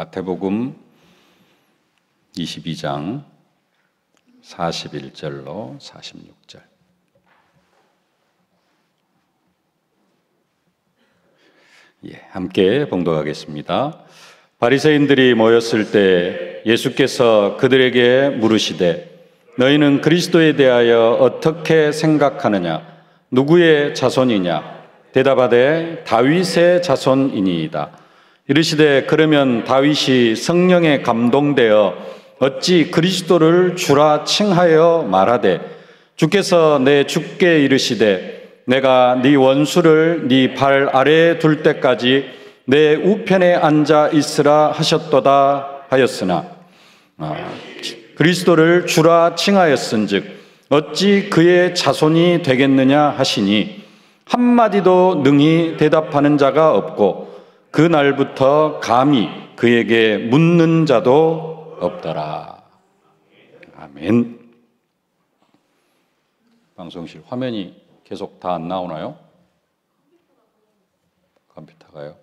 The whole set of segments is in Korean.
마태복음 22장 41절로 46절. 함께 봉독하겠습니다. 바리새인들이 모였을 때 예수께서 그들에게 물으시되 너희는 그리스도에 대하여 어떻게 생각하느냐? 누구의 자손이냐? 대답하되 다윗의 자손이니이다. 이르시되 그러면 다윗이 성령에 감동되어 어찌 그리스도를 주라 칭하여 말하되 주께서 내 주께 이르시되 내가 네 원수를 네 발 아래에 둘 때까지 내 우편에 앉아 있으라 하셨도다 하였으나 그리스도를 주라 칭하였은즉 어찌 그의 자손이 되겠느냐 하시니 한마디도 능히 대답하는 자가 없고 그 날부터 감히 그에게 묻는 자도 없더라. 아멘. 방송실 화면이 계속 다 안 나오나요? 컴퓨터가요?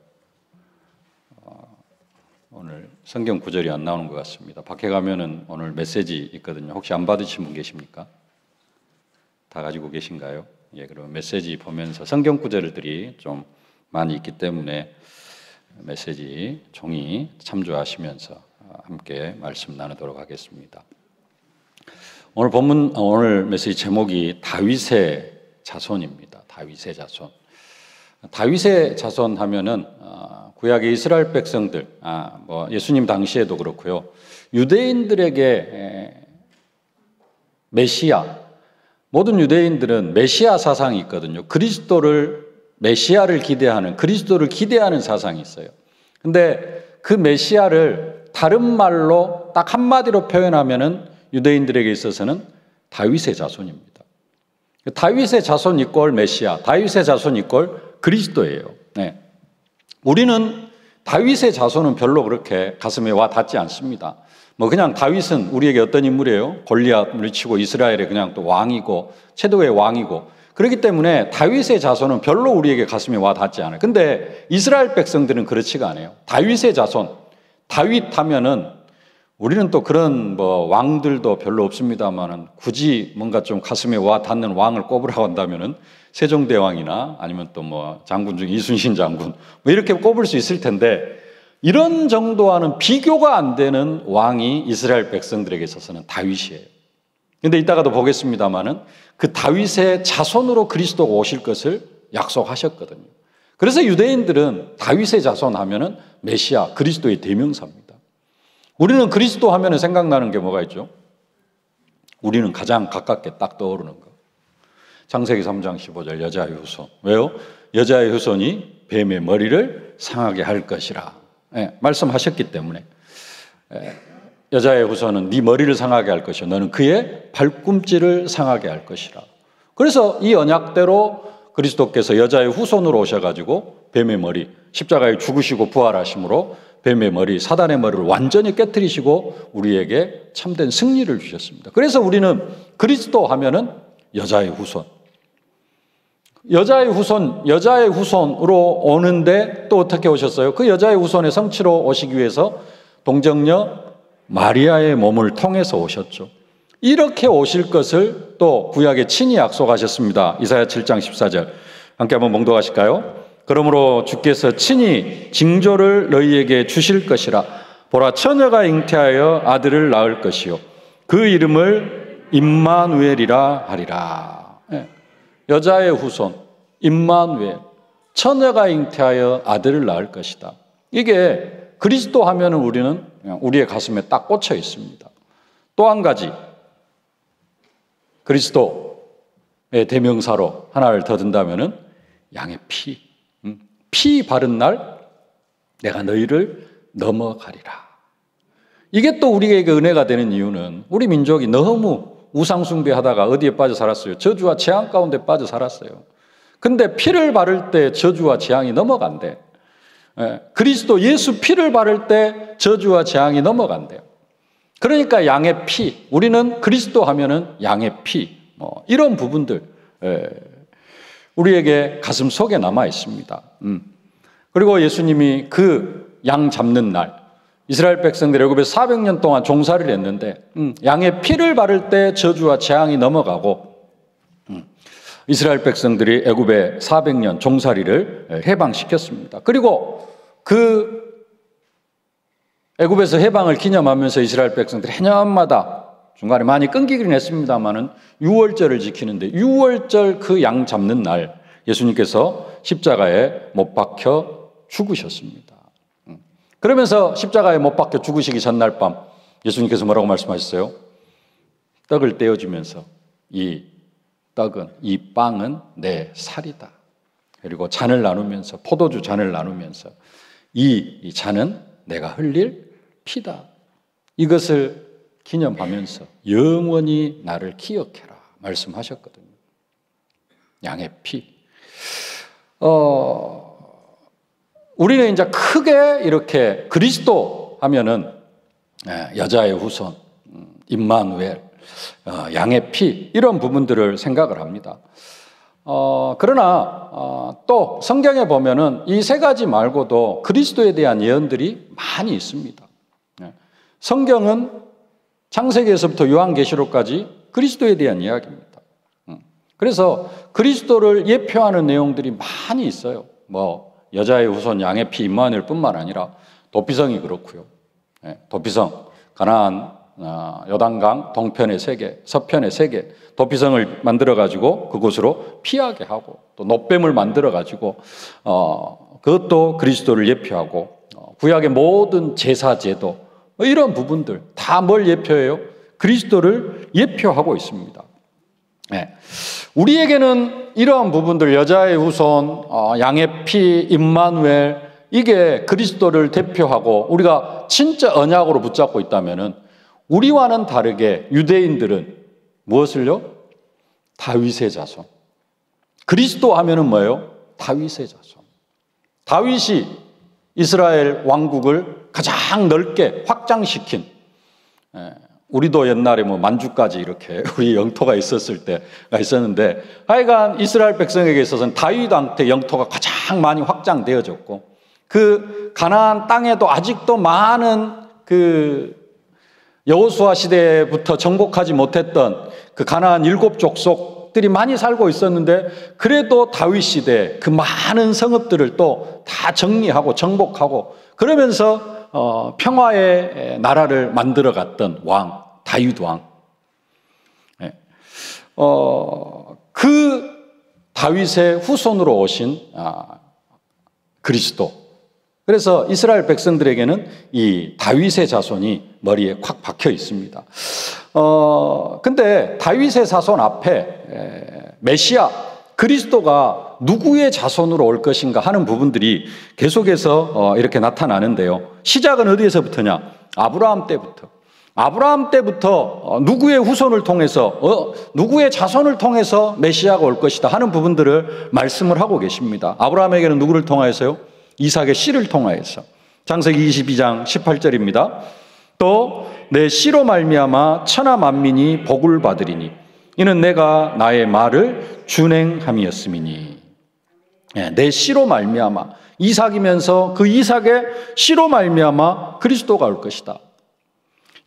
오늘 성경 구절이 안 나오는 것 같습니다. 밖에 가면은 오늘 메시지 있거든요. 혹시 안 받으신 분 계십니까? 다 가지고 계신가요? 그럼 메시지 보면서 성경 구절들이 좀 많이 있기 때문에 메시지 종이 참조하시면서 함께 말씀 나누도록 하겠습니다. 오늘 메시지 제목이 다윗의 자손입니다. 다윗의 자손. 다윗의 자손 하면은 구약의 이스라엘 백성들, 예수님 당시에도 그렇고요. 유대인들에게 메시아, 모든 유대인들은 메시아 사상이 있거든요. 메시아를 기대하는, 그리스도를 기대하는 사상이 있어요. 근데 그 메시아를 다른 말로 딱 한마디로 표현하면은 유대인들에게 있어서는 다윗의 자손입니다. 다윗의 자손 이꼴 메시아, 다윗의 자손 이꼴 그리스도예요. 네. 우리는 다윗의 자손은 별로 그렇게 가슴에 와 닿지 않습니다. 그냥 다윗은 우리에게 어떤 인물이에요? 골리앗 물리치고 이스라엘의 그냥 또 왕이고 최고의 왕이고 그렇기 때문에 다윗의 자손은 별로 우리에게 가슴에 와 닿지 않아요. 근데 이스라엘 백성들은 그렇지가 않아요. 다윗의 자손, 다윗 하면은 우리는 또 그런 왕들도 별로 없습니다만은 굳이 뭔가 좀 가슴에 와 닿는 왕을 꼽으라고 한다면은 세종대왕이나 아니면 또 장군 중 이순신 장군 이렇게 꼽을 수 있을 텐데 이런 정도와는 비교가 안 되는 왕이 이스라엘 백성들에게 있어서는 다윗이에요. 근데 이따가도 보겠습니다만은 그 다윗의 자손으로 그리스도가 오실 것을 약속하셨거든요. 그래서 유대인들은 다윗의 자손 하면은 메시아, 그리스도의 대명사입니다. 우리는 그리스도 하면은 생각나는 게 뭐가 있죠? 우리는 가장 가깝게 딱 떠오르는 거. 창세기 3장 15절 여자의 후손. 왜요? 여자의 후손이 뱀의 머리를 상하게 할 것이라. 말씀하셨기 때문에. 여자의 후손은 네 머리를 상하게 할 것이요 너는 그의 발꿈치를 상하게 할 것이라. 그래서 이 언약대로 그리스도께서 여자의 후손으로 오셔가지고 뱀의 머리, 십자가에 죽으시고 부활하심으로 뱀의 머리, 사단의 머리를 완전히 깨트리시고 우리에게 참된 승리를 주셨습니다. 그래서 우리는 그리스도 하면은 여자의 후손. 여자의 후손으로 오는데 또 어떻게 오셨어요? 그 여자의 후손의 성취로 오시기 위해서 동정녀 마리아의 몸을 통해서 오셨죠. 이렇게 오실 것을 또 구약에 친히 약속하셨습니다. 이사야 7장 14절 함께 한번 봉독하실까요? 그러므로 주께서 친히 징조를 너희에게 주실 것이라. 보라, 처녀가 잉태하여 아들을 낳을 것이요 그 이름을 임마누엘이라 하리라. 여자의 후손 임마누엘, 처녀가 잉태하여 아들을 낳을 것이다. 이게 그리스도 하면은 우리는 우리의 가슴에 딱 꽂혀 있습니다. 또 한 가지 그리스도의 대명사로 하나를 더 든다면은 양의 피 바른 날 내가 너희를 넘어가리라. 이게 또 우리에게 은혜가 되는 이유는 우리 민족이 너무 우상숭배하다가 어디에 빠져 살았어요? 저주와 재앙 가운데 빠져 살았어요. 근데 피를 바를 때 저주와 재앙이 넘어간대. 그리스도 예수 피를 바를 때 저주와 재앙이 넘어간대요. 그러니까 양의 피, 우리는 그리스도 하면은 양의 피, 이런 부분들 우리에게 가슴 속에 남아 있습니다. 그리고 예수님이 그 양 잡는 날, 이스라엘 백성들이 애굽에서 400년 동안 종살이를 했는데 양의 피를 바를 때 저주와 재앙이 넘어가고 이스라엘 백성들이 애굽의 400년 종살이를 해방시켰습니다. 그리고 그 애굽에서 해방을 기념하면서 이스라엘 백성들이 해년마다 중간에 많이 끊기긴 했습니다만은 유월절을 지키는데 유월절 그 양 잡는 날 예수님께서 십자가에 못 박혀 죽으셨습니다. 그러면서 십자가에 못 박혀 죽으시기 전날 밤 예수님께서 뭐라고 말씀하셨어요? 떡을 떼어주면서 이 떡은, 이 빵은 내 살이다. 그리고 잔을 나누면서 포도주 잔을 나누면서 이 잔은 내가 흘릴 피다. 이것을 기념하면서 영원히 나를 기억해라 말씀하셨거든요. 양의 피. 우리는 이제 크게 이렇게 그리스도 하면은 여자의 후손, 임마누엘, 양의 피 이런 부분들을 생각을 합니다. 그러나 또 성경에 보면은 이 세 가지 말고도 그리스도에 대한 예언들이 많이 있습니다. 성경은 창세기에서부터 요한계시록까지 그리스도에 대한 이야기입니다. 그래서 그리스도를 예표하는 내용들이 많이 있어요. 뭐 여자의 후손 양의 피 임마누엘뿐만 아니라 도피성이 그렇고요. 도피성 가나안 요단강 동편의 세계, 서편의 세계 도피성을 만들어 가지고 그곳으로 피하게 하고 또 놋뱀을 만들어 가지고 그것도 그리스도를 예표하고 구약의 모든 제사 제도 이런 부분들 다 뭘 예표해요? 그리스도를 예표하고 있습니다. 우리에게는 이러한 부분들 여자의 후손, 양의 피, 임마누엘 이게 그리스도를 대표하고 우리가 진짜 언약으로 붙잡고 있다면은 우리와는 다르게 유대인들은 무엇을요? 다윗의 자손. 그리스도 하면은 뭐예요? 다윗의 자손. 다윗이 이스라엘 왕국을 가장 넓게 확장시킨 우리도 옛날에 뭐 만주까지 이렇게 우리 영토가 있었을 때가 있었는데 하여간 이스라엘 백성에게 있어서는 다윗한테 영토가 가장 많이 확장되어졌고 그 가나안 땅에도 아직도 많은 그 여호수아 시대부터 정복하지 못했던 그 가나안 7 족속들이 많이 살고 있었는데 그래도 다윗 시대 그 많은 성읍들을 또 다 정리하고 정복하고 그러면서 평화의 나라를 만들어갔던 왕 다윗 왕. 그 다윗의 후손으로 오신 그리스도. 그래서 이스라엘 백성들에게는 이 다윗의 자손이 머리에 콱 박혀 있습니다. 근데 다윗의 자손 앞에 메시아 그리스도가 누구의 자손으로 올 것인가 하는 부분들이 계속해서 이렇게 나타나는데요. 시작은 어디에서부터냐? 아브라함 때부터. 아브라함 때부터 누구의 후손을 통해서 누구의 자손을 통해서 메시아가 올 것이다 하는 부분들을 말씀을 하고 계십니다. 아브라함에게는 누구를 통하여서요? 이삭의 씨를 통하여서. 창세기 22장 18절입니다. 또 내 씨로 말미암아 천하 만민이 복을 받으리니 이는 내가 나의 말을 준행함이었음이니. 내 씨로 말미암아 이삭이면서 그 이삭의 씨로 말미암아 그리스도가 올 것이다.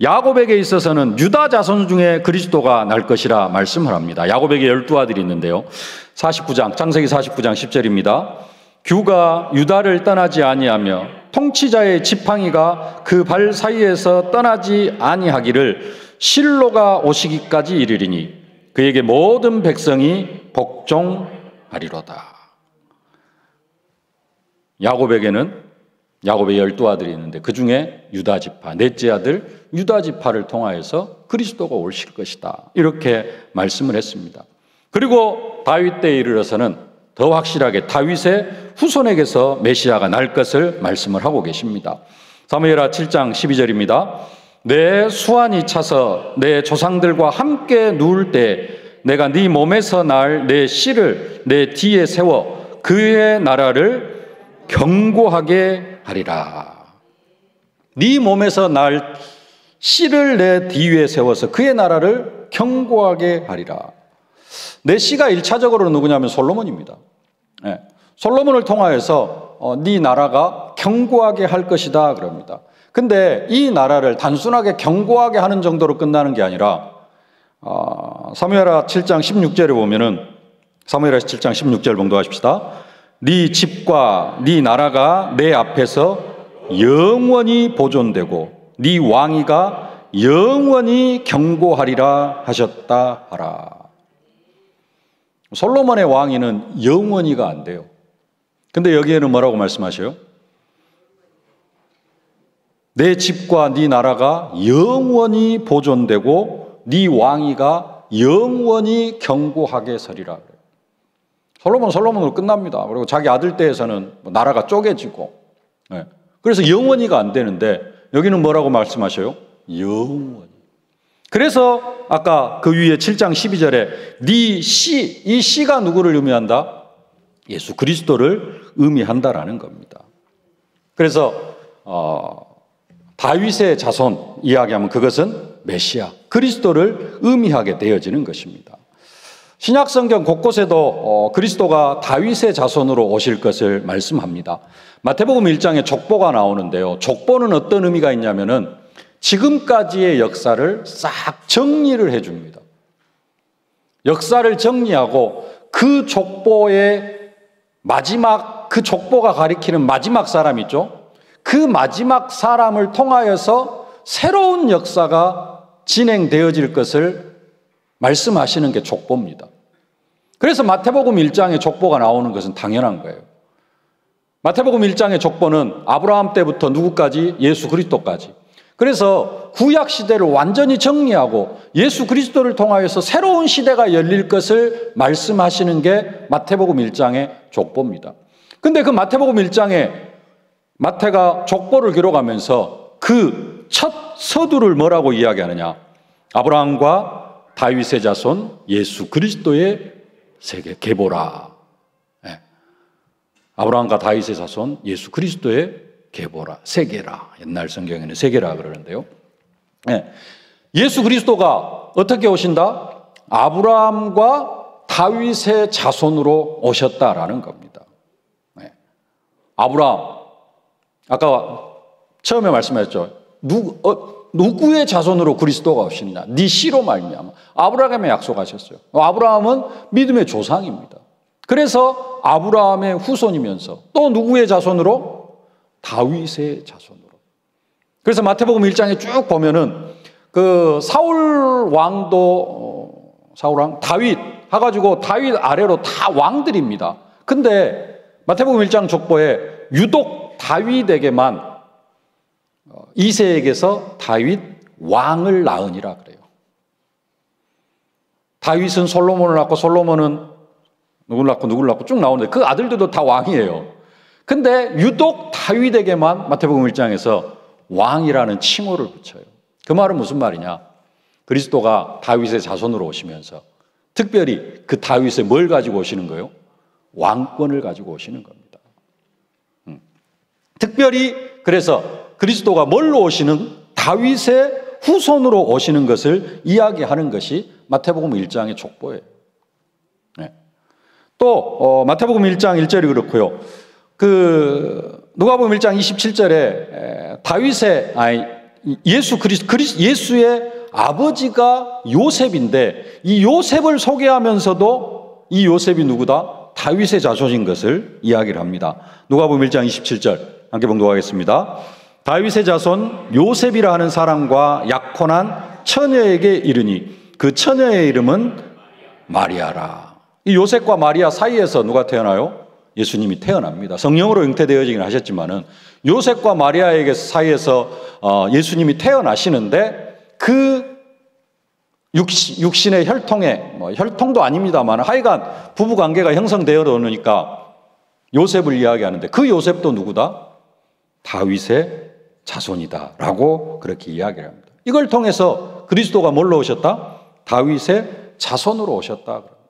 야곱에게 있어서는 유다 자손 중에 그리스도가 날 것이라 말씀을 합니다. 야곱에게 12아들이 있는데요. 49장 창세기 49장 10절입니다. 규가 유다를 떠나지 아니하며 통치자의 지팡이가 그 발 사이에서 떠나지 아니하기를 실로가 오시기까지 이르리니 그에게 모든 백성이 복종하리로다. 야곱에게는 야곱의 12아들이 있는데 그 중에 유다 지파, 넷째 아들 유다 지파를 통하여서 그리스도가 오실 것이다. 이렇게 말씀을 했습니다. 그리고 다윗 때에 이르러서는 더 확실하게 다윗의 후손에게서 메시아가 날 것을 말씀을 하고 계십니다. 사무엘하 7장 12절입니다. 내 수완이 차서 내 조상들과 함께 누울 때 내가 네 몸에서 날 내 씨를 내 뒤에 세워 그의 나라를 견고하게 하리라. 네 몸에서 날 씨를 내 뒤에 세워서 그의 나라를 견고하게 하리라. 내 씨가 1차적으로 누구냐면 솔로몬입니다. 솔로몬을 통하여서 네 나라가 견고하게 할 것이다 그럽니다. 근데 이 나라를 단순하게 견고하게 하는 정도로 끝나는 게 아니라 사무엘하 7장 16절에 보면은 사무엘하 7장 16절 봉독하십시다. 네 집과 네 나라가 내 앞에서 영원히 보존되고 네 왕위가 영원히 견고하리라 하셨다 하라. 솔로몬의 왕위는 영원히가 안 돼요. 근데 여기에는 뭐라고 말씀하셔요? 내 집과 네 나라가 영원히 보존되고 네 왕위가 영원히 견고하게 서리라. 솔로몬으로 끝납니다. 그리고 자기 아들 때에서는 나라가 쪼개지고, 그래서 영원히가 안 되는데 여기는 뭐라고 말씀하셔요? 영원히. 그래서 아까 그 위에 7장 12절에 네 씨, 이 씨가 누구를 의미한다? 예수 그리스도를 의미한다라는 겁니다. 그래서 다윗의 자손 이야기하면 그것은 메시아, 그리스도를 의미하게 되어지는 것입니다. 신약 성경 곳곳에도 그리스도가 다윗의 자손으로 오실 것을 말씀합니다. 마태복음 1장에 족보가 나오는데요. 족보는 어떤 의미가 있냐면은 지금까지의 역사를 싹 정리를 해줍니다. 역사를 정리하고 그 족보의 마지막, 그 족보가 가리키는 마지막 사람 있죠? 그 마지막 사람을 통하여서 새로운 역사가 진행되어질 것을 말씀하시는 게 족보입니다. 그래서 마태복음 1장에 족보가 나오는 것은 당연한 거예요. 마태복음 1장의 족보는 아브라함 때부터 누구까지? 예수 그리스도까지. 그래서 구약 시대를 완전히 정리하고 예수 그리스도를 통하여서 새로운 시대가 열릴 것을 말씀하시는 게 마태복음 1장의 족보입니다. 근데 그 마태복음 1장에 마태가 족보를 기록하면서 그 첫 서두를 뭐라고 이야기하느냐? 아브라함과 다윗의 자손 예수 그리스도의 세계 계보라. 아브라함과 다윗의 자손 예수 그리스도의 계보라, 세계라. 옛날 성경에는 세계라 그러는데요. 예수 그리스도가 어떻게 오신다? 아브라함과 다윗의 자손으로 오셨다라는 겁니다. 아브라함, 아까 처음에 말씀하셨죠. 누구의 자손으로 그리스도가 오시느냐? 네 씨로 말미암아. 아브라함에 약속하셨어요. 아브라함은 믿음의 조상입니다. 그래서 아브라함의 후손이면서 또 누구의 자손으로? 다윗의 자손으로. 그래서 마태복음 1장에 쭉 보면은 그 사울 왕 다윗 해가지고 다윗 아래로 다 왕들입니다. 근데 마태복음 1장 족보에 유독 다윗에게만 이새에게서 다윗 왕을 낳으니라 그래요. 다윗은 솔로몬을 낳고 솔로몬은 누굴 낳고 쭉 나오는데 그 아들들도 다 왕이에요. 근데 유독 다윗에게만 마태복음 1장에서 왕이라는 칭호를 붙여요. 그 말은 무슨 말이냐? 그리스도가 다윗의 자손으로 오시면서 특별히 그 다윗에 뭘 가지고 오시는 거예요? 왕권을 가지고 오시는 겁니다. 특별히 그래서 그리스도가 뭘로 오시는? 다윗의 후손으로 오시는 것을 이야기하는 것이 마태복음 1장의 족보예요. 또 마태복음 1장 1절이 그렇고요. 누가복음 1장 27절에 예수의 아버지가 요셉인데 이 요셉을 소개하면서도 이 요셉이 누구다? 다윗의 자손인 것을 이야기를 합니다. 누가복음 1장 27절 함께 봉독하겠습니다. 다윗의 자손 요셉이라 하는 사람과 약혼한 처녀에게 이르니 그 처녀의 이름은 마리아라. 이 요셉과 마리아 사이에서 누가 태어나요? 예수님이 태어납니다. 성령으로 잉태되어지긴 하셨지만은 요셉과 마리아에게 사이에서 예수님이 태어나시는데 그 육신의 혈통에 혈통도 아닙니다만 하여간 부부 관계가 형성되어 오니까 요셉을 이야기하는데 그 요셉도 누구다? 다윗의 자손이다라고 그렇게 이야기를 합니다. 이걸 통해서 그리스도가 뭘로 오셨다? 다윗의 자손으로 오셨다 그럽니다.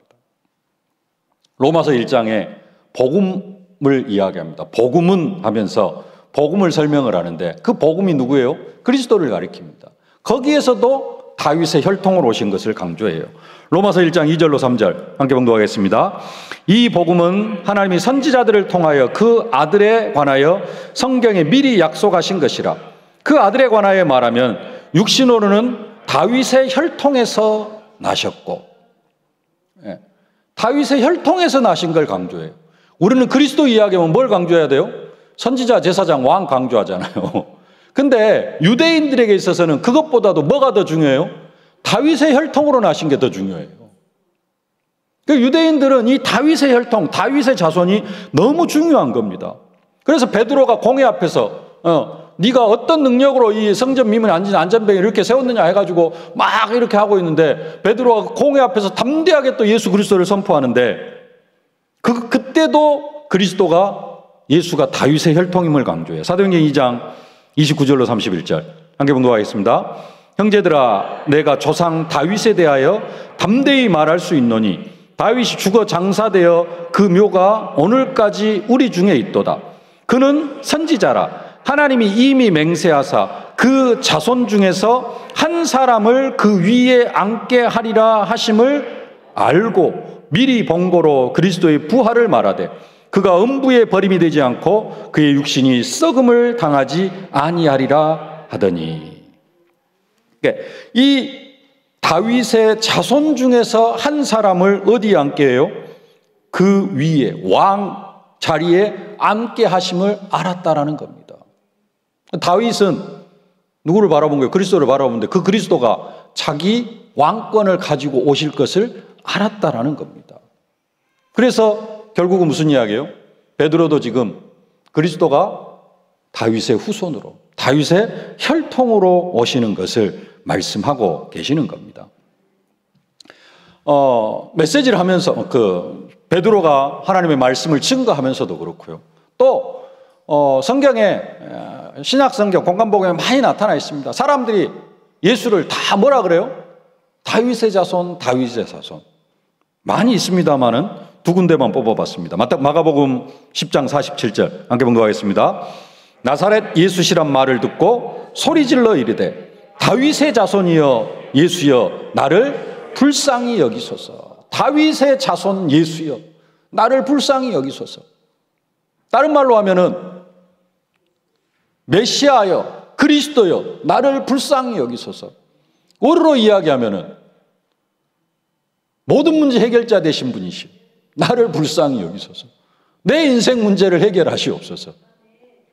로마서 1장에 복음을 이야기합니다. 복음은 하면서 복음을 설명을 하는데 그 복음이 누구예요? 그리스도를 가리킵니다. 거기에서도 다윗의 혈통으로 오신 것을 강조해요. 로마서 1장 2절로 3절 함께 봉독하겠습니다. 이 복음은 하나님이 선지자들을 통하여 그 아들에 관하여 성경에 미리 약속하신 것이라. 그 아들에 관하여 말하면 육신으로는 다윗의 혈통에서 나셨고, 다윗의 혈통에서 나신 걸 강조해요. 우리는 그리스도 이야기하면 뭘 강조해야 돼요? 선지자, 제사장, 왕 강조하잖아요. 근데 유대인들에게 있어서는 그것보다도 뭐가 더 중요해요? 다윗의 혈통으로 나신 게 더 중요해요. 유대인들은 이 다윗의 혈통, 다윗의 자손이 너무 중요한 겁니다. 그래서 베드로가 공회 앞에서 네가 어떤 능력으로 이 성전 미문 안전병을 이렇게 세웠느냐 해가지고 막 이렇게 하고 있는데, 베드로가 공회 앞에서 담대하게 또 예수 그리스도를 선포하는데, 그때도 예수가 다윗의 혈통임을 강조해요. 사도행전 2장 29절로 31절 함께 봉독하겠습니다. 형제들아, 내가 조상 다윗에 대하여 담대히 말할 수 있노니 다윗이 죽어 장사되어 그 묘가 오늘까지 우리 중에 있도다. 그는 선지자라. 하나님이 이미 맹세하사 그 자손 중에서 한 사람을 그 위에 앉게 하리라 하심을 알고 미리 본고로 그리스도의 부활을 말하되, 그가 음부에 버림이 되지 않고 그의 육신이 썩음을 당하지 아니하리라 하더니. 이 다윗의 자손 중에서 한 사람을 어디에 앉게 해요? 그 위에 왕 자리에 앉게 하심을 알았다라는 겁니다. 다윗은 누구를 바라본 거예요? 그리스도를 바라보는데 그 그리스도가 자기 왕권을 가지고 오실 것을 알았다라는 겁니다. 그래서 결국은 무슨 이야기예요? 베드로도 지금 그리스도가 다윗의 후손으로, 다윗의 혈통으로 오시는 것을 말씀하고 계시는 겁니다. 메시지를 하면서 베드로가 하나님의 말씀을 증거하면서도 그렇고요. 또 성경에, 신약 성경 공간복음에 많이 나타나 있습니다. 사람들이 예수를 다 뭐라 그래요? 다윗의 자손, 다윗의 자손. 많이 있습니다만은 두 군데만 뽑아봤습니다. 마가복음 10장 47절 함께 봉독하겠습니다. 나사렛 예수시란 말을 듣고 소리질러 이르되 다윗의 자손이여 예수여 나를 불쌍히 여기소서. 다윗의 자손 예수여 나를 불쌍히 여기소서. 다른 말로 하면은 메시아여 그리스도여 나를 불쌍히 여기소서. 오르로 이야기하면은 모든 문제 해결자 되신 분이시오. 나를 불쌍히 여기소서. 내 인생 문제를 해결하시옵소서.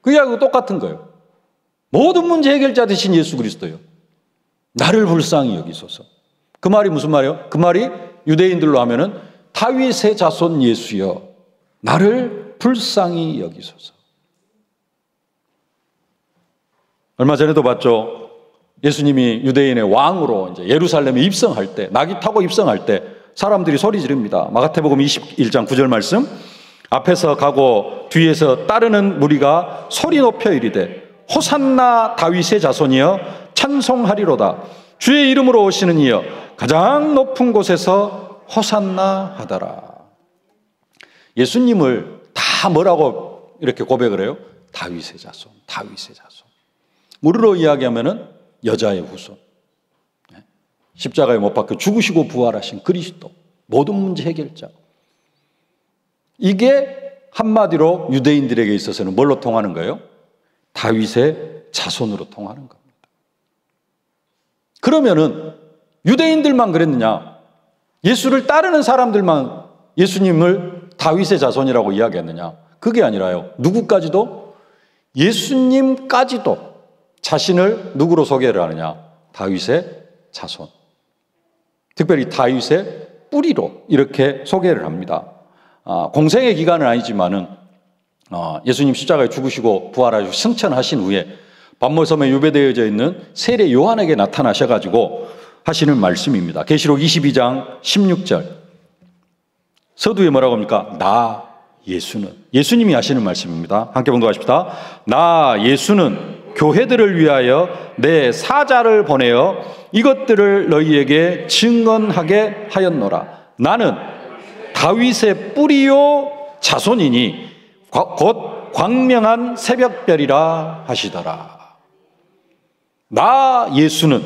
그 이야기가 똑같은 거예요. 모든 문제 해결자 되신 예수 그리스도요 나를 불쌍히 여기소서. 그 말이 무슨 말이에요? 그 말이 유대인들로 하면은 다윗의 자손 예수여 나를 불쌍히 여기소서. 얼마 전에도 봤죠. 예수님이 유대인의 왕으로 이제 예루살렘에 입성할 때, 낙이 타고 입성할 때 사람들이 소리 지릅니다. 마가복음 21장 9절 말씀. 앞에서 가고 뒤에서 따르는 무리가 소리 높여 이르되 호산나 다윗의 자손이여 찬송하리로다. 주의 이름으로 오시는 이여 가장 높은 곳에서 호산나 하더라. 예수님을 다 뭐라고 이렇게 고백을 해요? 다윗의 자손, 다윗의 자손. 우리로 이야기하면은 여자의 후손. 십자가에 못 박혀 죽으시고 부활하신 그리스도, 모든 문제 해결자. 이게 한마디로 유대인들에게 있어서는 뭘로 통하는 거예요? 다윗의 자손으로 통하는 겁니다. 그러면은 유대인들만 그랬느냐? 예수를 따르는 사람들만 예수님을 다윗의 자손이라고 이야기했느냐? 그게 아니라요. 누구까지도? 예수님까지도 자신을 누구로 소개를 하느냐? 다윗의 자손. 특별히 다윗의 뿌리로 이렇게 소개를 합니다. 공생의 기간은 아니지만은 예수님 십자가에 죽으시고 부활하시고 승천하신 후에 반모섬에 유배되어져 있는 세례 요한에게 나타나셔가지고 하시는 말씀입니다. 계시록 22장 16절. 서두에 뭐라고 합니까? 나 예수는. 예수님이 하시는 말씀입니다. 함께 봉독하십시다. 나 예수는 교회들을 위하여 내 사자를 보내어 이것들을 너희에게 증언하게 하였노라. 나는 다윗의 뿌리요 자손이니 곧 광명한 새벽별이라 하시더라. 나 예수는,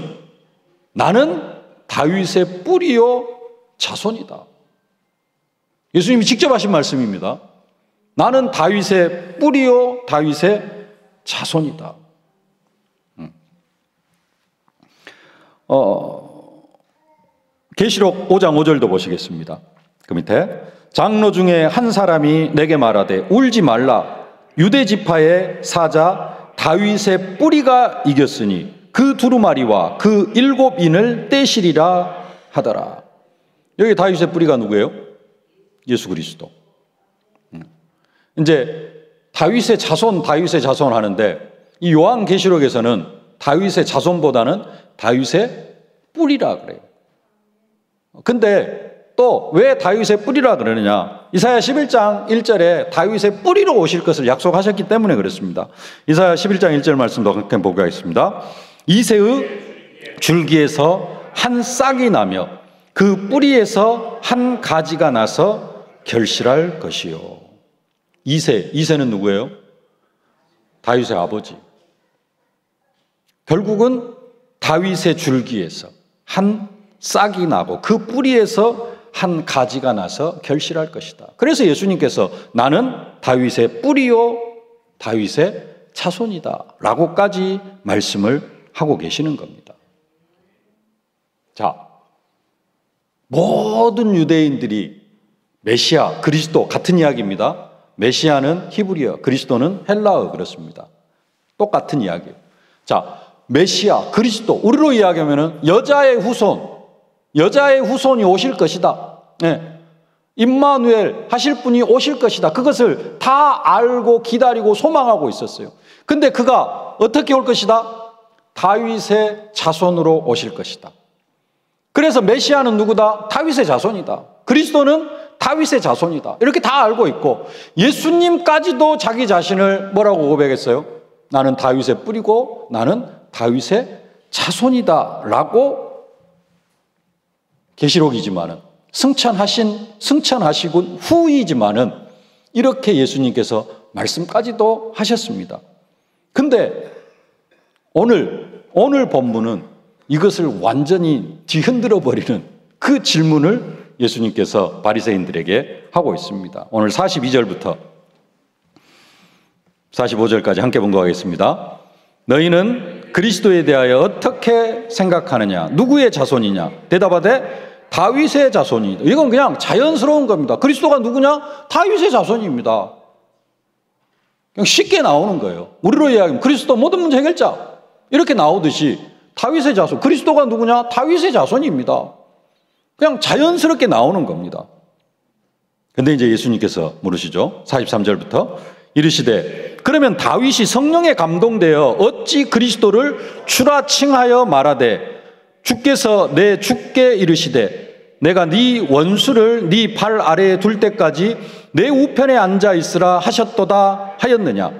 나는 다윗의 뿌리요 자손이다. 예수님이 직접 하신 말씀입니다. 나는 다윗의 뿌리요 다윗의 자손이다. 계시록 5장 5절도 보시겠습니다. 그 밑에 장로 중에 한 사람이 내게 말하되 울지 말라. 유대 지파의 사자 다윗의 뿌리가 이겼으니 그 두루마리와 그 7인을 떼시리라 하더라. 여기 다윗의 뿌리가 누구예요? 예수 그리스도. 이제 다윗의 자손 하는데 이 요한계시록에서는 다윗의 자손보다는 다윗의 뿌리라 그래요. 근데 또 왜 다윗의 뿌리라 그러느냐? 이사야 11장 1절에 다윗의 뿌리로 오실 것을 약속하셨기 때문에 그렇습니다. 이사야 11장 1절 말씀도 함께 보겠습니다. 이새의 줄기에서 한 싹이 나며 그 뿌리에서 한 가지가 나서 결실할 것이요. 이새는 누구예요? 다윗의 아버지. 결국은 다윗의 줄기에서 한 싹이 나고 그 뿌리에서 한 가지가 나서 결실할 것이다. 그래서 예수님께서 나는 다윗의 뿌리요 다윗의 자손이다 라고까지 말씀을 하고 계시는 겁니다. 자, 모든 유대인들이 메시아, 그리스도 같은 이야기입니다. 메시아는 히브리어, 그리스도는 헬라어 그렇습니다. 똑같은 이야기예요. 자, 메시아, 그리스도, 우리로 이야기하면 여자의 후손이 오실 것이다. 네. 임마누엘 하실 분이 오실 것이다. 그것을 다 알고 기다리고 소망하고 있었어요. 근데 그가 어떻게 올 것이다? 다윗의 자손으로 오실 것이다. 그래서 메시아는 누구다? 다윗의 자손이다. 그리스도는 다윗의 자손이다. 이렇게 다 알고 있고 예수님까지도 자기 자신을 뭐라고 고백했어요? 나는 다윗의 뿌리고 나는 다윗의 자손이다 라고 계시록이지만은 승천하시고 후이지만은 이렇게 예수님께서 말씀까지도 하셨습니다. 근데 오늘 본문은 이것을 완전히 뒤흔들어 버리는 그 질문을 예수님께서 바리새인들에게 하고 있습니다. 오늘 42절부터 45절까지 함께 본거하겠습니다. 너희는 그리스도에 대하여 어떻게 생각하느냐? 누구의 자손이냐? 대답하되 다윗의 자손이다. 이건 그냥 자연스러운 겁니다. 그리스도가 누구냐? 다윗의 자손입니다. 그냥 쉽게 나오는 거예요. 우리로 이야기하면 그리스도 모든 문제 해결자 이렇게 나오듯이 다윗의 자손, 그리스도가 누구냐? 다윗의 자손입니다. 그냥 자연스럽게 나오는 겁니다. 근데 이제 예수님께서 물으시죠. 43절부터 이르시되 그러면 다윗이 성령에 감동되어 어찌 그리스도를 주라 칭하여 말하되 주께서 내 주께 이르시되 내가 네 원수를 네 발 아래에 둘 때까지 내 우편에 앉아 있으라 하셨도다 하였느냐?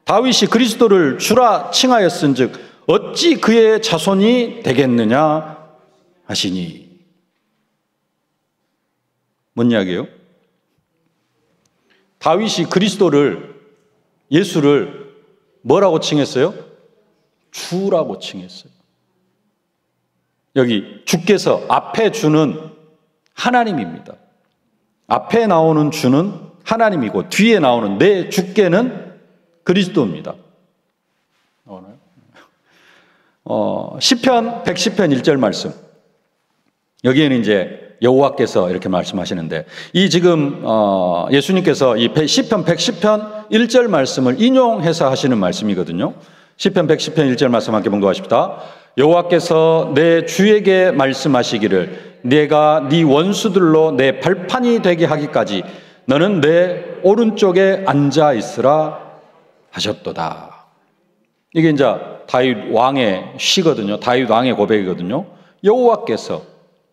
다윗이 그리스도를 주라 칭하였은즉 어찌 그의 자손이 되겠느냐 하시니. 뭔 이야기예요? 다윗이 예수를 뭐라고 칭했어요? 주라고 칭했어요. 여기 주께서 앞에 주는 하나님입니다. 앞에 나오는 주는 하나님이고 뒤에 나오는 내 주께는 그리스도입니다. 시편 110편 1절 말씀. 여기에는 이제 여호와께서 이렇게 말씀하시는데 이 지금 예수님께서 이 시편 110편 1절 말씀을 인용해서 하시는 말씀이거든요. 시편 110편 1절 말씀 함께 봉독하십시다. 여호와께서 내 주에게 말씀하시기를 내가 네 원수들로 내 발판이 되게 하기까지 너는 내 오른쪽에 앉아 있으라 하셨도다. 이게 이제 다윗 왕의 시거든요. 다윗 왕의 고백이거든요. 여호와께서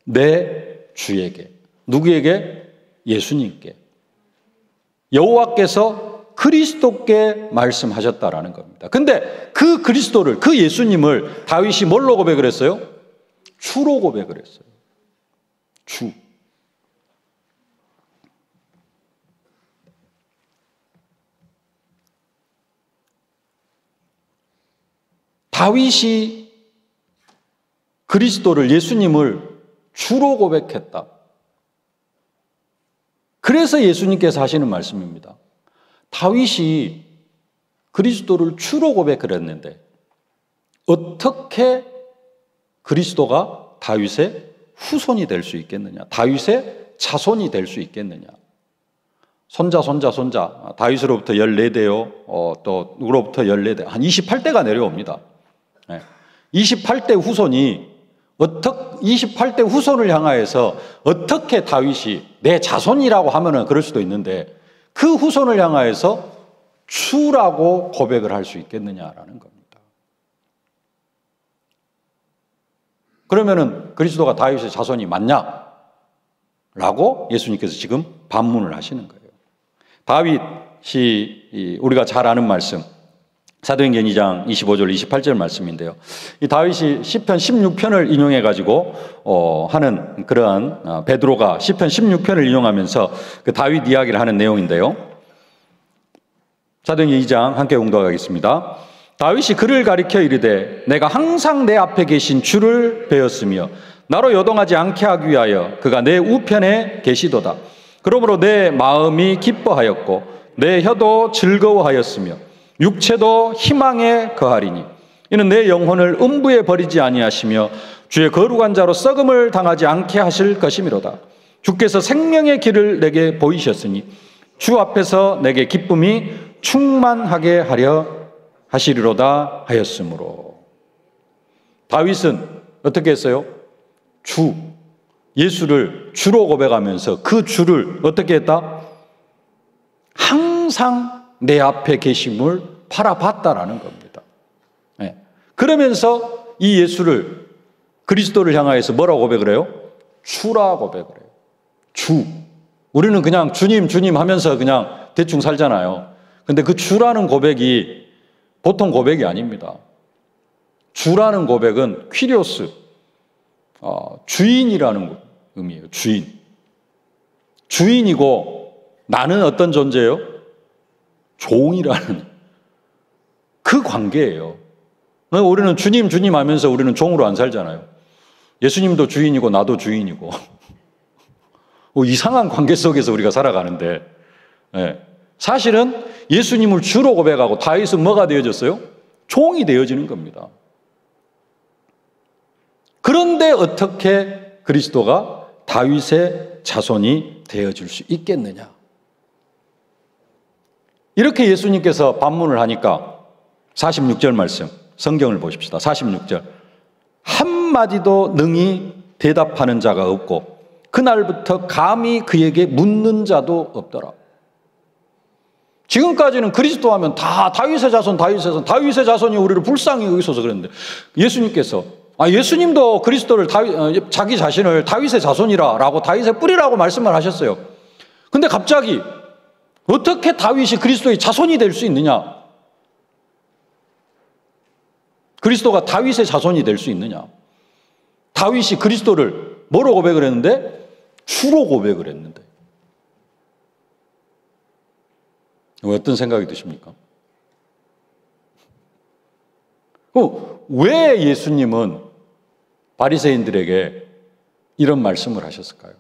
내 주에게, 누구에게? 예수님께, 여호와께서 그리스도께 말씀하셨다라는 겁니다. 근데 그 그리스도를, 그 예수님을 다윗이 뭘로 고백을 했어요? 주로 고백을 했어요. 주. 다윗이 그리스도를, 예수님을 주로 고백했다. 그래서 예수님께서 하시는 말씀입니다. 다윗이 그리스도를 주로 고백을 했는데 어떻게 그리스도가 다윗의 후손이 될 수 있겠느냐? 다윗의 자손이 될 수 있겠느냐? 손자 다윗으로부터 14대요. 또 누구로부터 14대. 한 28대가 내려옵니다. 28대 후손이 28대 후손을 향하여서 어떻게 다윗이 내 자손이라고 하면은 그럴 수도 있는데 그 후손을 향하여서 주라고 고백을 할 수 있겠느냐라는 겁니다. 그러면은 그리스도가 다윗의 자손이 맞냐? 라고 예수님께서 지금 반문을 하시는 거예요. 다윗이 우리가 잘 아는 말씀, 사도행전 2장 25절 28절 말씀인데요. 이 다윗이 시편 16편을 인용해 가지고 하는 그러한 베드로가 시편 16편을 인용하면서 그 다윗 이야기를 하는 내용인데요. 사도행전 2장 함께 공독하겠습니다. 다윗이 그를 가리켜 이르되 내가 항상 내 앞에 계신 주를 배웠으며 나로 요동하지 않게 하기 위하여 그가 내 우편에 계시도다. 그러므로 내 마음이 기뻐하였고 내 혀도 즐거워하였으며 육체도 희망에 거하리니 이는 내 영혼을 음부에 버리지 아니하시며 주의 거룩한 자로 썩음을 당하지 않게 하실 것이미로다. 주께서 생명의 길을 내게 보이셨으니 주 앞에서 내게 기쁨이 충만하게 하려 하시리로다 하였으므로. 다윗은 어떻게 했어요? 예수를 주로 고백하면서 그 주를 어떻게 했다? 항상 내 앞에 계심을 바라봤다라는 겁니다. 그러면서 이 예수를, 그리스도를 향하여서 뭐라고 고백을 해요? 주라 고백을 해요. 주. 우리는 그냥 주님 하면서 그냥 대충 살잖아요. 근데 그 주라는 고백이 보통 고백이 아닙니다. 주라는 고백은 퀴리오스, 주인이라는 의미예요. 주인이고 나는 어떤 존재예요? 종이라는 그 관계예요. 우리는 주님 하면서 우리는 종으로 안 살잖아요. 예수님도 주인이고 나도 주인이고 이상한 관계 속에서 우리가 살아가는데 사실은 예수님을 주로 고백하고 다윗은 뭐가 되어졌어요? 종이 되어지는 겁니다. 그런데 어떻게 그리스도가 다윗의 자손이 되어줄 수 있겠느냐? 이렇게 예수님께서 반문을 하니까 46절 말씀, 성경을 보십시다. 46절. 한마디도 능히 대답하는 자가 없고 그날부터 감히 그에게 묻는 자도 없더라. 지금까지는 그리스도 하면 다 다윗의 자손이 우리를 불쌍히 여기소서 그랬는데 예수님께서 예수님도 그리스도를 자기 자신을 다윗의 자손이라고 다윗의 뿌리라고 말씀을 하셨어요. 근데 갑자기 어떻게 다윗이 그리스도의 자손이 될 수 있느냐? 그리스도가 다윗의 자손이 될 수 있느냐? 다윗이 그리스도를 뭐로 고백을 했는데? 주로 고백을 했는데. 어떤 생각이 드십니까? 왜 예수님은 바리새인들에게 이런 말씀을 하셨을까요?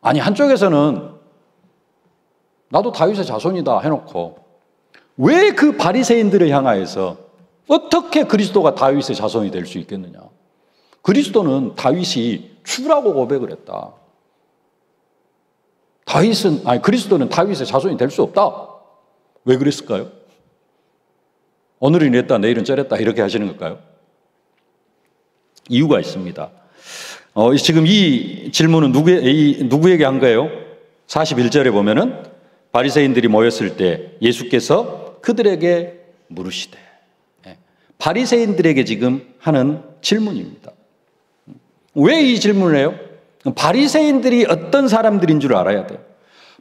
아니, 한쪽에서는 나도 다윗의 자손이다 해놓고 왜 그 바리새인들을 향하여서 어떻게 그리스도가 다윗의 자손이 될 수 있겠느냐? 그리스도는 다윗이 주라고 고백을 했다. 그리스도는 다윗의 자손이 될 수 없다. 왜 그랬을까요? 오늘은 이랬다, 내일은 저랬다 이렇게 하시는 걸까요? 이유가 있습니다. 지금 이 질문은 누구에게 한 거예요? 41절에 보면은 바리새인들이 모였을 때 예수께서 그들에게 물으시되, 바리새인들에게 지금 하는 질문입니다. 왜 이 질문을 해요? 바리새인들이 어떤 사람들인 줄 알아야 돼요.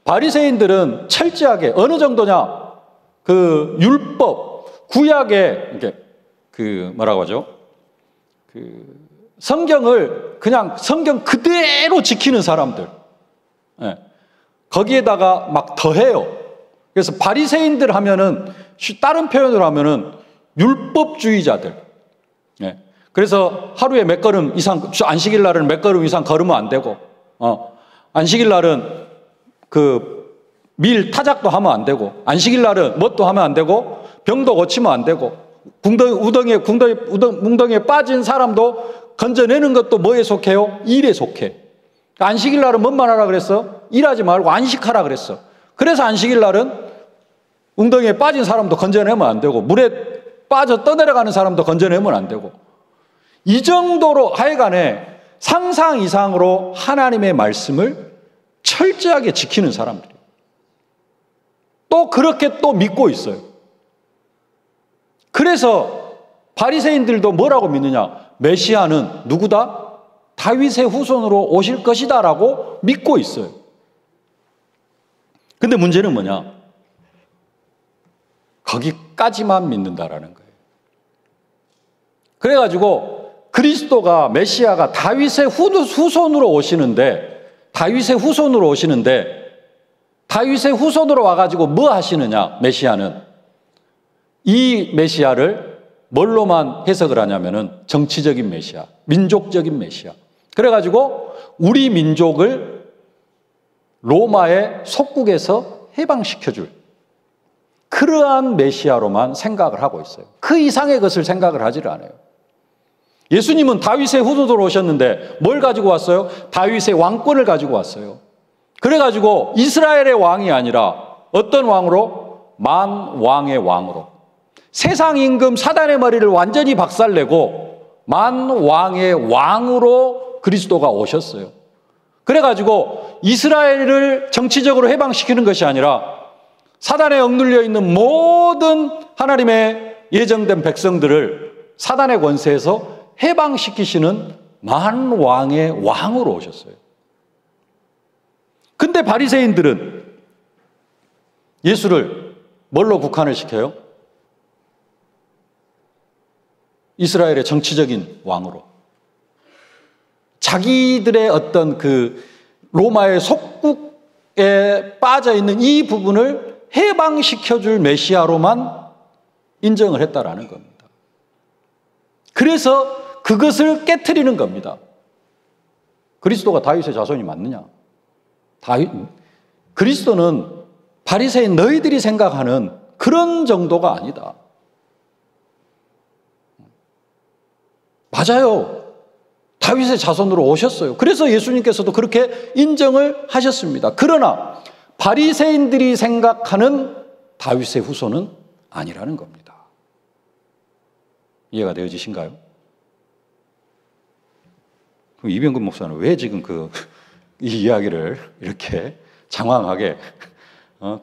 바리새인들은 철저하게 어느 정도냐? 그 율법, 구약의 뭐라고 하죠? 성경을 그냥 성경 그대로 지키는 사람들. 거기에다가 막 더해요. 그래서 바리새인들 하면은 다른 표현으로 하면은 율법주의자들. 그래서 하루에 몇 걸음 이상, 안식일 날은 몇 걸음 이상 걸으면 안 되고, 안식일 날은 밀 타작도 하면 안 되고, 안식일 날은 뭣도 하면 안 되고, 병도 고치면 안 되고, 웅덩이에 빠진 사람도 건져내는 것도 뭐에 속해요? 일에 속해. 안식일 날은 뭔만 하라 그랬어? 일하지 말고 안식하라 그랬어. 그래서 안식일 날은 웅덩이에 빠진 사람도 건져내면 안 되고, 물에 빠져 떠내려가는 사람도 건져내면 안 되고, 이 정도로 하여간에 상상 이상으로 하나님의 말씀을 철저하게 지키는 사람들이에요. 또 그렇게 또 믿고 있어요. 그래서 바리새인들도 뭐라고 믿느냐? 메시아는 누구다? 다윗의 후손으로 오실 것이다 라고 믿고 있어요. 근데 문제는 뭐냐? 거기까지만 믿는다라는 거예요. 그래가지고 그리스도가, 메시아가 다윗의 후손으로 오시는데, 다윗의 후손으로 와가지고 뭐 하시느냐? 메시아는 이 메시아를 뭘로만 해석을 하냐면은 정치적인 메시아, 민족적인 메시아. 그래가지고 우리 민족을 로마의 속국에서 해방시켜줄 그러한 메시아로만 생각을 하고 있어요. 그 이상의 것을 생각을 하지를 않아요. 예수님은 다윗의 후손으로 오셨는데 뭘 가지고 왔어요? 다윗의 왕권을 가지고 왔어요. 그래가지고 이스라엘의 왕이 아니라 어떤 왕으로? 만왕의 왕으로. 세상 임금 사단의 머리를 완전히 박살내고 만왕의 왕으로 그리스도가 오셨어요. 그래가지고 이스라엘을 정치적으로 해방시키는 것이 아니라 사단에 억눌려 있는 모든 하나님의 예정된 백성들을 사단의 권세에서 해방시키시는 만왕의 왕으로 오셨어요. 근데 바리새인들은 예수를 뭘로 국한을 시켜요? 이스라엘의 정치적인 왕으로. 자기들의 어떤 그 로마의 속국에 빠져 있는 이 부분을 해방시켜줄 메시아로만 인정을 했다라는 겁니다. 그래서 그것을 깨트리는 겁니다. 그리스도가 다윗의 자손이 맞느냐? 그리스도는 바리새인 너희들이 생각하는 그런 정도가 아니다. 맞아요. 다윗의 자손으로 오셨어요. 그래서 예수님께서도 그렇게 인정을 하셨습니다. 그러나 바리새인들이 생각하는 다윗의 후손은 아니라는 겁니다. 이해가 되어지신가요? 그럼 이병근 목사는 왜 지금 이 이야기를 이렇게 장황하게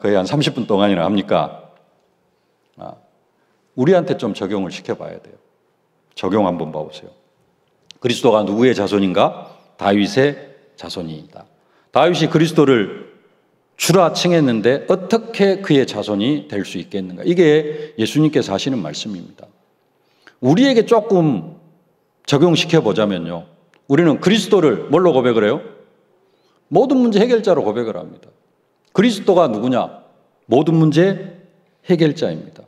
거의 한 30분 동안이나 합니까? 우리한테 좀 적용을 시켜봐야 돼요. 적용 한번 봐보세요. 그리스도가 누구의 자손인가? 다윗의 자손이다. 다윗이 그리스도를 주라 칭했는데 어떻게 그의 자손이 될 수 있겠는가? 이게 예수님께서 하시는 말씀입니다. 우리에게 조금 적용시켜 보자면요. 우리는 그리스도를 뭘로 고백을 해요? 모든 문제 해결자로 고백을 합니다. 그리스도가 누구냐? 모든 문제 해결자입니다.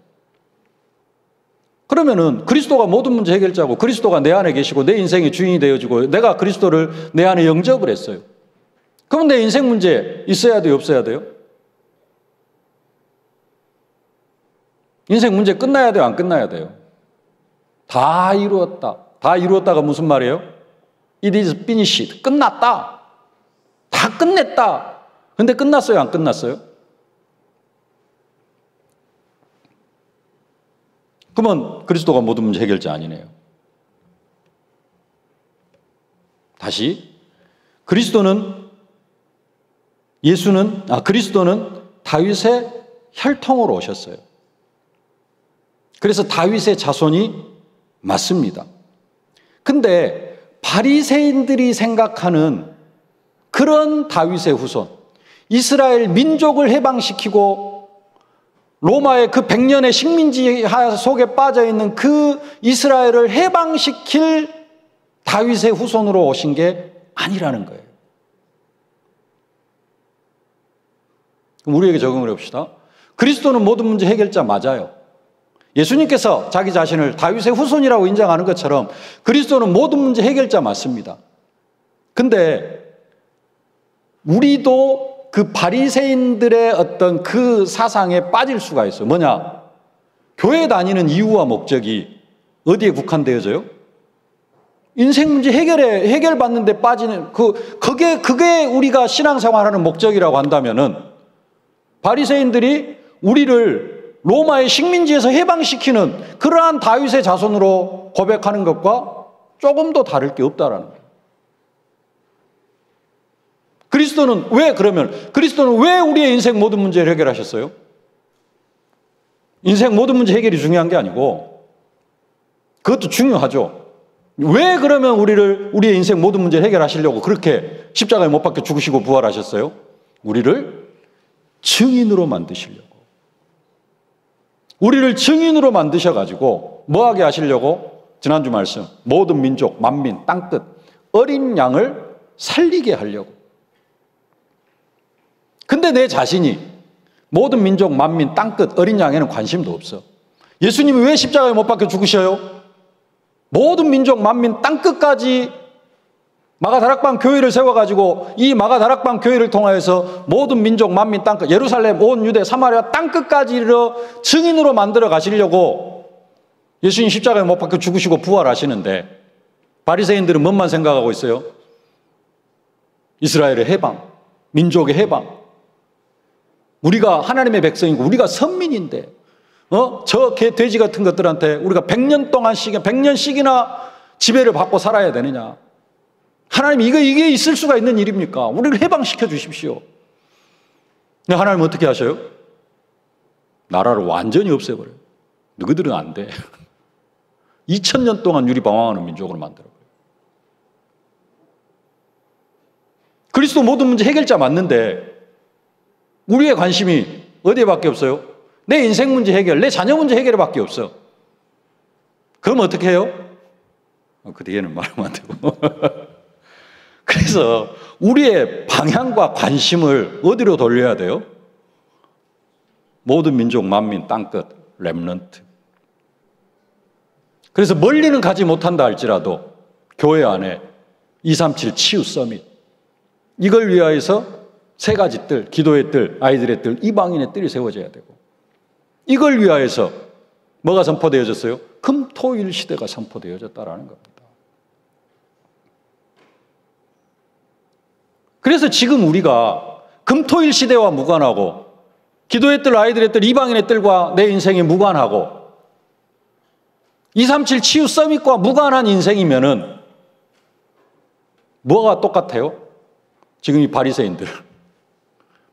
그러면은 그리스도가 모든 문제 해결자고 그리스도가 내 안에 계시고 내 인생의 주인이 되어지고 내가 그리스도를 내 안에 영접을 했어요. 그럼 내 인생 문제 있어야 돼요? 없어야 돼요? 인생 문제 끝나야 돼요? 안 끝나야 돼요? 다 이루었다. 다 이루었다가 무슨 말이에요? It is finished. 끝났다. 다 끝냈다. 근데 끝났어요? 안 끝났어요? 그러면 그리스도가 모든 문제 해결자 아니네요. 다시 그리스도는 다윗의 혈통으로 오셨어요. 그래서 다윗의 자손이 맞습니다. 근데 바리새인들이 생각하는 그런 다윗의 후손, 이스라엘 민족을 해방시키고 로마의 그 100년의 식민지 속에 빠져있는 그 이스라엘을 해방시킬 다윗의 후손으로 오신 게 아니라는 거예요. 그럼 우리에게 적용을 해봅시다. 그리스도는 모든 문제 해결자 맞아요. 예수님께서 자기 자신을 다윗의 후손이라고 인정하는 것처럼 그리스도는 모든 문제 해결자 맞습니다. 근데 우리도 그 바리새인들의 어떤 그 사상에 빠질 수가 있어요. 뭐냐? 교회 다니는 이유와 목적이 어디에 국한되어져요? 인생 문제 해결받는 데 빠지는 그게 우리가 신앙생활하는 목적이라고 한다면은 바리새인들이 우리를 로마의 식민지에서 해방시키는 그러한 다윗의 자손으로 고백하는 것과 조금도 다를 게 없다라는 거예요. 그리스도는 왜 우리의 인생 모든 문제를 해결하셨어요? 인생 모든 문제 해결이 중요한 게 아니고, 그것도 중요하죠. 왜 그러면 우리의 인생 모든 문제를 해결하시려고 그렇게 십자가에 못 박혀 죽으시고 부활하셨어요? 우리를 증인으로 만드시려고. 우리를 증인으로 만드셔가지고 뭐 하게 하시려고? 지난주 말씀, 모든 민족, 만민, 땅끝, 어린 양을 살리게 하려고. 근데 내 자신이 모든 민족, 만민, 땅끝, 어린 양에는 관심도 없어. 예수님이 왜 십자가에 못 박혀 죽으셔요? 모든 민족, 만민, 땅끝까지 마가다락방 교회를 세워가지고 이 마가다락방 교회를 통하여서 모든 민족, 만민, 땅끝, 예루살렘, 온 유대, 사마리아 땅끝까지 이르러 증인으로 만들어 가시려고 예수님 십자가에 못 박혀 죽으시고 부활하시는데, 바리새인들은 뭔만 생각하고 있어요? 이스라엘의 해방, 민족의 해방. 우리가 하나님의 백성이고 우리가 선민인데 저 개 돼지 같은 것들한테 우리가 100년씩이나 지배를 받고 살아야 되느냐? 하나님 이게 있을 수가 있는 일입니까? 우리를 해방시켜 주십시오. 근데 하나님 어떻게 하셔요? 나라를 완전히 없애버려요. 너희들은 안 돼. 2000년 동안 유리방황하는 민족으로 만들어버려요. 그리스도 모든 문제 해결자 맞는데 우리의 관심이 어디에밖에 없어요? 내 인생 문제 해결, 내 자녀 문제 해결에 밖에 없어. 그럼 어떻게 해요? 그 뒤에는 말하면 안 되고. 그래서 우리의 방향과 관심을 어디로 돌려야 돼요? 모든 민족, 만민, 땅끝, 렘넌트. 그래서 멀리는 가지 못한다 할지라도 교회 안에 237 치유 서밋, 이걸 위하여서 세 가지 뜰, 기도의 뜰, 아이들의 뜰, 이방인의 뜰이 세워져야 되고, 이걸 위하여서 뭐가 선포되어졌어요? 금토일 시대가 선포되어졌다라는 겁니다. 그래서 지금 우리가 금토일 시대와 무관하고, 기도의 뜰, 아이들의 뜰, 이방인의 뜰과 내 인생이 무관하고, 237 치유 서밋과 무관한 인생이면은 뭐가 똑같아요? 지금 이 바리새인들.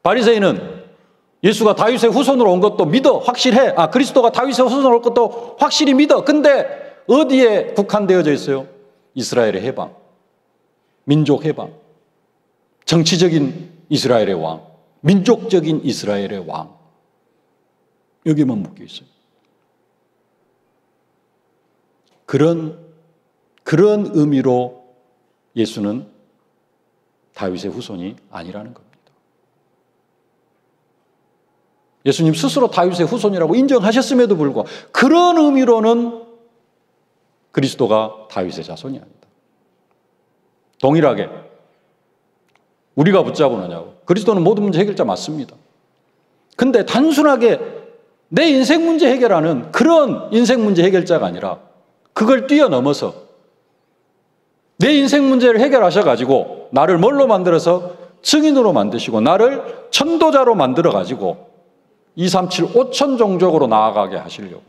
바리새인은 예수가 다윗의 후손으로 온 것도 믿어, 확실해. 그리스도가 다윗의 후손으로 올 것도 확실히 믿어. 근데 어디에 국한되어져 있어요? 이스라엘의 해방, 민족 해방, 정치적인 이스라엘의 왕, 민족적인 이스라엘의 왕, 여기만 묶여 있어요. 그런 의미로 예수는 다윗의 후손이 아니라는 겁니다. 예수님 스스로 다윗의 후손이라고 인정하셨음에도 불구하고 그런 의미로는 그리스도가 다윗의 자손이 아니다. 동일하게 우리가 붙잡으느냐고. 그리스도는 모든 문제 해결자 맞습니다. 근데 단순하게 내 인생 문제 해결하는 그런 인생 문제 해결자가 아니라 그걸 뛰어넘어서 내 인생 문제를 해결하셔가지고 나를 뭘로 만들어서 증인으로 만드시고 나를 전도자로 만들어가지고 237 5천 종족으로 나아가게 하시려고.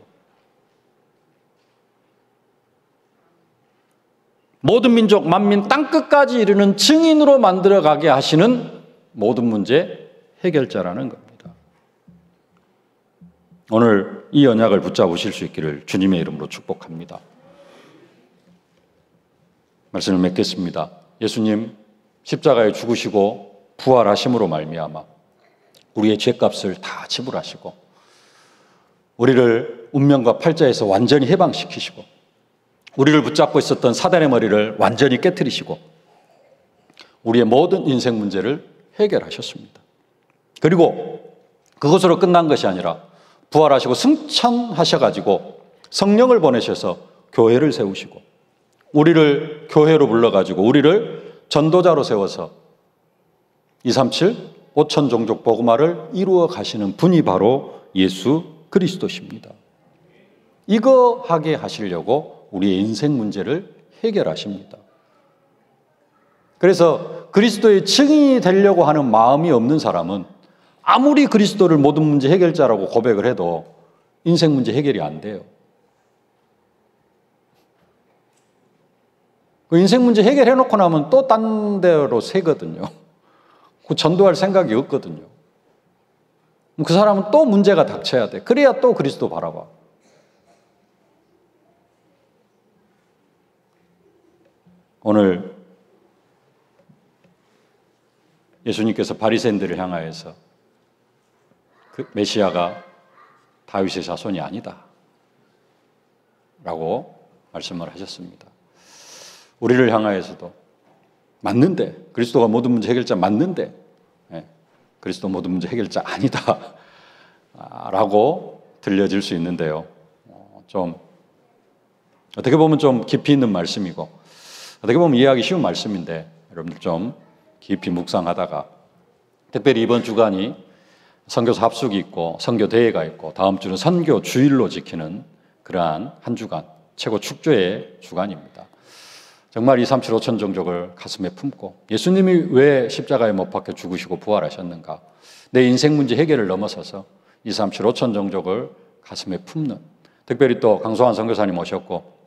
모든 민족, 만민, 땅끝까지 이르는 증인으로 만들어가게 하시는 모든 문제 해결자라는 겁니다. 오늘 이 언약을 붙잡으실 수 있기를 주님의 이름으로 축복합니다. 말씀을 맺겠습니다. 예수님 십자가에 죽으시고 부활하심으로 말미암아 우리의 죄값을 다 지불하시고 우리를 운명과 팔자에서 완전히 해방시키시고 우리를 붙잡고 있었던 사단의 머리를 완전히 깨트리시고 우리의 모든 인생 문제를 해결하셨습니다. 그리고 그것으로 끝난 것이 아니라 부활하시고 승천하셔가지고 성령을 보내셔서 교회를 세우시고 우리를 교회로 불러가지고 우리를 전도자로 세워서 237 5천 종족 복음화를 이루어 가시는 분이 바로 예수 그리스도십니다. 이거 하게 하시려고 우리의 인생 문제를 해결하십니다. 그래서 그리스도의 증인이 되려고 하는 마음이 없는 사람은 아무리 그리스도를 모든 문제 해결자라고 고백을 해도 인생 문제 해결이 안 돼요. 그 인생 문제 해결해놓고 나면 또 딴 데로 새거든요. 그 전도할 생각이 없거든요. 그 사람은 또 문제가 닥쳐야 돼. 그래야 또 그리스도 바라봐. 오늘 예수님께서 바리새인들을 향하여서 그 메시아가 다윗의 자손이 아니다 라고 말씀을 하셨습니다. 우리를 향하여서도 맞는데, 그리스도가 모든 문제 해결자 맞는데 그리스도 모든 문제 해결자 아니다 라고 들려질 수 있는데요. 좀 어떻게 보면 좀 깊이 있는 말씀이고 어떻게 보면 이해하기 쉬운 말씀인데 여러분들 좀 깊이 묵상하다가, 특별히 이번 주간이 선교사 합숙이 있고 선교대회가 있고 다음 주는 선교 주일로 지키는 그러한 한 주간, 최고 축제의 주간입니다. 정말 237 5천 종족을 가슴에 품고 예수님이 왜 십자가에 못 박혀 죽으시고 부활하셨는가, 내 인생 문제 해결을 넘어서서 237 5천 종족을 가슴에 품는, 특별히 또 강소환 선교사님 오셨고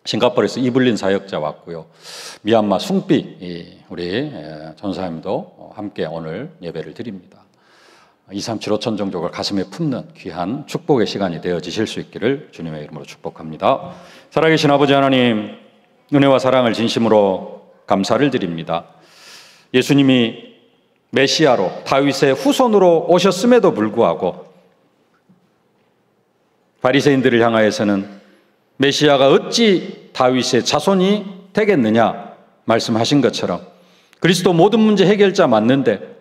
싱가포르에서 이블린 사역자 왔고요. 미얀마 숭삐 우리 전사님도 함께 오늘 예배를 드립니다. 237 5천 종족을 가슴에 품는 귀한 축복의 시간이 되어지실 수 있기를 주님의 이름으로 축복합니다. 살아계신 아버지 하나님, 은혜와 사랑을 진심으로 감사를 드립니다. 예수님이 메시아로 다윗의 후손으로 오셨음에도 불구하고 바리새인들을 향하여서는 메시아가 어찌 다윗의 자손이 되겠느냐 말씀하신 것처럼 그리스도 모든 문제 해결자 맞는데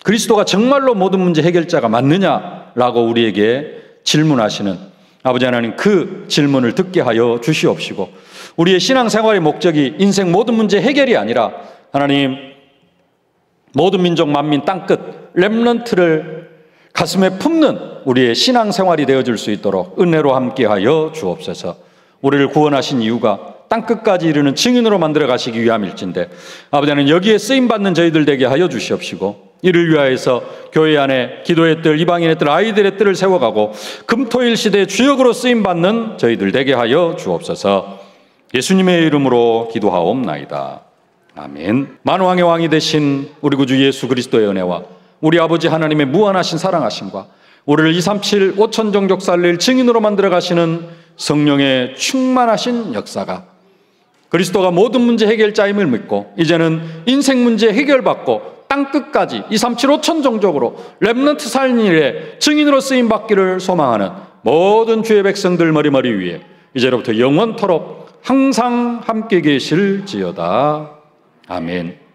그리스도가 정말로 모든 문제 해결자가 맞느냐라고 우리에게 질문하시는 아버지 하나님, 그 질문을 듣게 하여 주시옵시고 우리의 신앙생활의 목적이 인생 모든 문제 해결이 아니라 하나님, 모든 민족 만민 땅끝 렘넌트를 가슴에 품는 우리의 신앙생활이 되어줄 수 있도록 은혜로 함께하여 주옵소서. 우리를 구원하신 이유가 땅끝까지 이르는 증인으로 만들어 가시기 위함일진데 아버지 하나님, 여기에 쓰임받는 저희들 되게 하여 주시옵시고 이를 위하여서 교회 안에 기도의 뜰, 이방인의 뜰, 아이들의 뜰을 세워가고 금토일 시대의 주역으로 쓰임받는 저희들 되게 하여 주옵소서. 예수님의 이름으로 기도하옵나이다. 아멘. 만왕의 왕이 되신 우리 구주 예수 그리스도의 은혜와 우리 아버지 하나님의 무한하신 사랑하심과 우리를 237 5천 종족 살릴 증인으로 만들어 가시는 성령의 충만하신 역사가, 그리스도가 모든 문제 해결자임을 믿고 이제는 인생 문제 해결받고 땅끝까지 237 5천 종족으로 렘넌트 살린 일에 증인으로 쓰임받기를 소망하는 모든 주의 백성들 머리머리 위에 이제로부터 영원토록 항상 함께 계실지어다. 아멘.